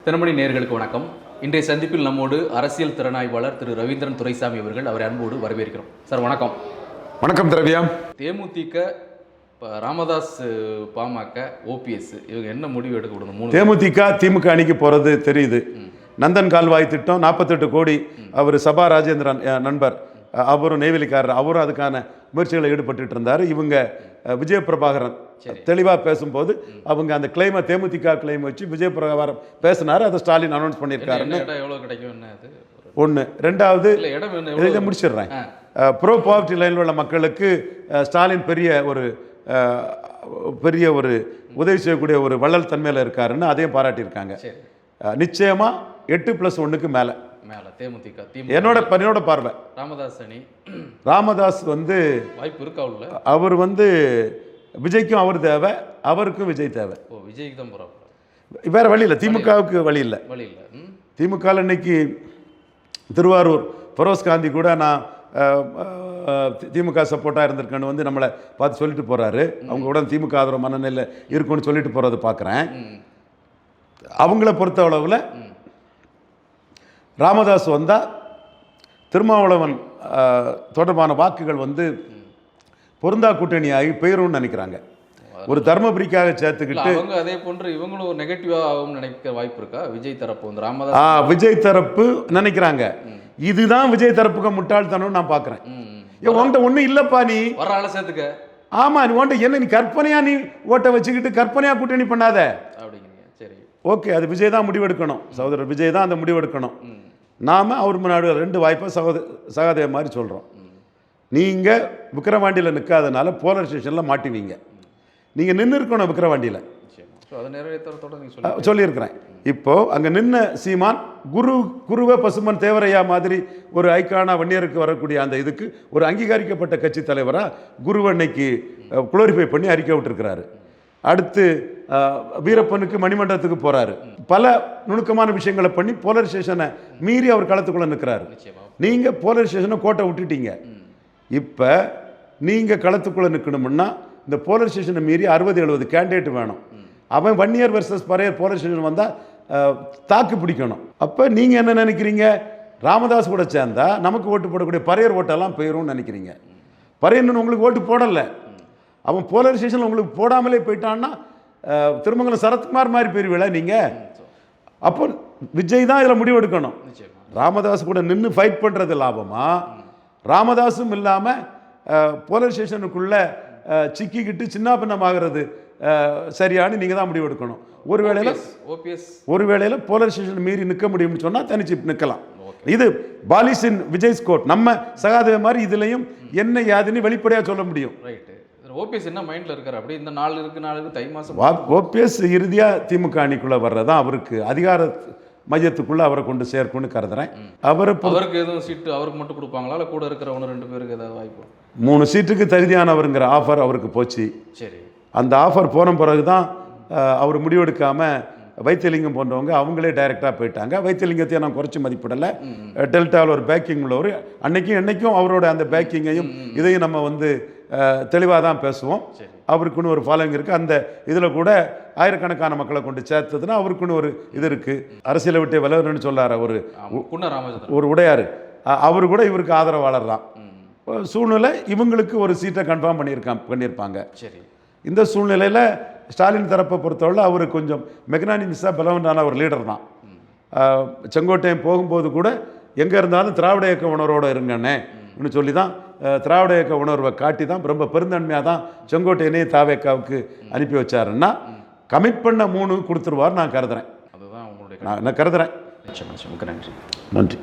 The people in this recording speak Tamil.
தினமணி நேயர்களுக்கு வணக்கம். இன்றைய சந்திப்பில் நம்மோடு அரசியல் திறனாய்வாளர் திரு ரவீந்திரன் துரைசாமி அவர்கள். அவரை அன்போடு வரவேற்கிறோம். சார் வணக்கம். வணக்கம் திரவியம். தேமுதிக, ராமதாஸ், பாமக, ஓபிஎஸ் இவங்க என்ன முடிவு எடுக்க விடணும்? தேமுதிக திமுக அணிக்கு போகிறது தெரியுது. நந்தன் கால்வாய் திட்டம் 48 கோடி. அவர் சபா ராஜேந்திரன் நண்பர், அவரும் நெய்வேலிக்காரர், அவரும் அதுக்கான முயற்சிகளை ஈடுபட்டு இருந்தார். இவங்க விஜய பிரபாகரன் தெளிவாக பேசும்போது அவங்க அந்த கிளைமை தேமுதிக கிளைமை வச்சு விஜய பிரபாகரன் பேசினார். அதை ஸ்டாலின் அனௌன்ஸ் பண்ணியிருக்காருன்னு. ஒன்று. ரெண்டாவது இதை முடிச்சிடுறேன். ப்ரோ பாவர்ட்டி லைனில் உள்ள மக்களுக்கு ஸ்டாலின் பெரிய ஒரு உதவி செய்யக்கூடிய ஒரு வள்ளல் தன்மையில் இருக்காருன்னு அதையும் பாராட்டியிருக்காங்க. நிச்சயமாக 8+1 மேலே தேமுதிக என்னோட பார்வை. ராமதாஸ் வாய்ப்பு இருக்கா? அவர் விஜய்க்கும் அவர் தேவை, அவருக்கும் விஜய் தேவை. விஜய்க்கு தான் போகிறாங்க, வேற வழி இல்லை. திமுகவுக்கு வழி இல்லை. திமுக இன்னைக்கு திருவாரூர் ஃபெரோஸ் காந்தி கூட நான் திமுக சப்போர்ட்டாக இருந்திருக்கேன்னு நம்மளை பார்த்து சொல்லிட்டு போகிறாரு. அவங்க கூட திமுக ஆதரவு மனநிலை இருக்குன்னு சொல்லிட்டு போகிறத பார்க்குறேன். அவங்கள பொறுத்த அளவில் ராமதாஸ் வந்தால் திருமாவளவன் தொடர்பான வாக்குகள் பொருந்தா கூட்டணி ஆகி போயிடும்னு நினைக்கிறாங்க. ஒரு தர்மபுரிக்காக சேர்த்துக்கிட்டு அதே போன்று இவங்களும் ஒரு நெகட்டிவாக ஆகும் நினைக்க வாய்ப்பு இருக்கா? விஜய் தரப்பு ராமதாஸ் விஜய் தரப்பு நினைக்கிறாங்க. இதுதான் விஜய் தரப்புக்கு முட்டாள்தனம் நான் பார்க்குறேன். உன்கிட்ட ஒன்றும் இல்லைப்பா, நீ வர ஆளை சேர்த்துக்க. ஆமாம், நீ உன்ட்ட என்ன, நீ கற்பனையாக நீ ஓட்டை வச்சுக்கிட்டு கற்பனையாக கூட்டணி பண்ணாத அப்படிங்கிறீங்க. சரி, ஓகே. அது விஜய் தான் முடிவெடுக்கணும். சகோதரர் விஜய் தான் அந்த முடிவெடுக்கணும். நாம் அவர் முன்னாடி 2 வாய்ப்பை சகாதேவ மாதிரி சொல்கிறோம். நீங்கள் விக்கிரவாண்டியில் நிற்காதனால போலரைசேஷனில் மாட்டுவீங்க. நீங்கள் நின்று இருக்கணும் விக்கிரவாண்டியில், சொல்லியிருக்கிறேன். இப்போது அங்கே நின்ன சீமான் குருவ பசுமன் தேவரையா மாதிரி ஒரு ஐக்கானா வன்னியருக்கு வரக்கூடிய அந்த இதுக்கு ஒரு அங்கீகரிக்கப்பட்ட கட்சி தலைவராக குருவன்னைக்கு குளோரிஃபை பண்ணி அறிக்கை விட்டுருக்கிறாரு. அடுத்து வீரப்பனுக்கு மணிமண்டலத்துக்கு போகிறாரு. பல நுணுக்கமான விஷயங்களை பண்ணி போலரைசேஷனை மீறி அவர் களத்துக்குள்ளே நிற்கிறாரு. நீங்கள் போலரைசேஷனை கோட்டை விட்டுட்டீங்க. இப்போ நீங்கள் களத்துக்குள்ளே நிற்கணும்னா இந்த போலரைசேஷனை மீறி 60-70 கேண்டிடேட் வேணும். அவன் 1 இயர் வெர்சஸ் பரையர் போலரைசேஷன் வந்தால் தாக்கு பிடிக்கணும். அப்போ நீங்கள் என்ன நினைக்கிறீங்க? ராமதாஸ் கூட சேர்ந்தா நமக்கு ஓட்டு போடக்கூடிய பரையர் ஓட்டெல்லாம் போயிடும்னு நினைக்கிறீங்க. பரையர்னு உங்களுக்கு ஓட்டு போடலை, அவன் போலரைசேஷன் உங்களுக்கு போடாமலே போயிட்டான்னா திருமங்கலம் சரத்குமார் மாதிரி போயிருவீங்களா நீங்கள்? அப்போ விஜய் தான் இதில் முடிவெடுக்கணும். ராமதாஸ் கூட நின்று ஃபைட் பண்ணுறது லாபமா, ராமதாஸும் இல்லாமல் போலரைசேஷனுக்குள்ளே சிக்கிக்கிட்டு சின்ன பின்னமாகிறது சரியானு நீங்கள் தான் முடிவெடுக்கணும். ஒரு வேளையில் போலரைசேஷன் மீறி நிற்க முடியும்னு சொன்னால் தனிச்சு நிற்கலாம். இது பாலிசின் விஜய் ஸ்கோட். நம்ம சகாதேவ மாதிரி இதுலையும் என்ன யாதுன்னு வெளிப்படையாக சொல்ல முடியும். ஓபிஎஸ் என்ன மைண்டில் இருக்கார்? அப்படி இந்த நாள் இருக்கு தை மாதம் ஓபிஎஸ் இறுதியாக திமுக அணிக்குள்ளே வர்றதான் அவருக்கு அதிகார மையத்துக்குள்ளே அவரை கொண்டு சேர்க்கும்னு கருதுறேன். அவருக்கு எதுவும் சீட்டு அவருக்கு மட்டும் கொடுப்பாங்களா, இல்லை கூட இருக்கிற 1-2 பேருக்கு ஏதாவது வாய்ப்பு? 3 சீட்டுக்கு தகுதியானவருங்கிற ஆஃபர் அவருக்கு போச்சு. சரி, அந்த ஆஃபர் போன பிறகு தான் அவர் முடிவெடுக்காமல் வைத்தியலிங்கம் போன்றவங்க அவங்களே டைரெக்டாக போயிட்டாங்க. வைத்தியலிங்கத்தையும் நான் குறைச்சி மதிப்பிடலை. டெல்டாவில் ஒரு பேக்கிங் உள்ளவர், அன்னைக்கும் என்னைக்கும் அவரோட அந்த பேக்கிங்கையும் இதையும் நம்ம தெளிவாக தான் பேசுவோம். அவருக்குன்னு ஒரு ஃபாலோவிங் இருக்குது. அந்த இதில் கூட ஆயிரக்கணக்கான மக்களை கொண்டு சேர்த்ததுன்னா அவருக்குன்னு ஒரு இது இருக்குது. அரசியலை விட்டு விலகுன்னு சொல்லார் ஒரு உடையார், அவரு கூட இவருக்கு ஆதரவாளர் தான். சூழ்நிலை இவங்களுக்கு ஒரு சீட்டை கன்ஃபார்ம் பண்ணியிருப்பாங்க. சரி, இந்த சூழ்நிலையில் ஸ்டாலின் தரப்பை பொறுத்தவரை அவர் கொஞ்சம் மெக்னானிமிஸாக பலவண்டான ஒரு லீடர் தான். செங்கோட்டையன் போகும்போது கூட எங்கே இருந்தாலும் திராவிட இயக்க உணர்வோடு இருங்கண்ணே அப்படின்னு சொல்லி தான் திராவிட இயக்க உணர்வை காட்டி தான் ரொம்ப பெருந்தன்மையாக தான் செங்கோட்டையனே தாவேக்காவுக்கு அனுப்பி வச்சாருன்னா கமிட் பண்ண 3 கொடுத்துருவார் நான் கருதுறேன். அதுதான் உங்களுடைய நான் கருதுறேன். நன்றி. நன்றி.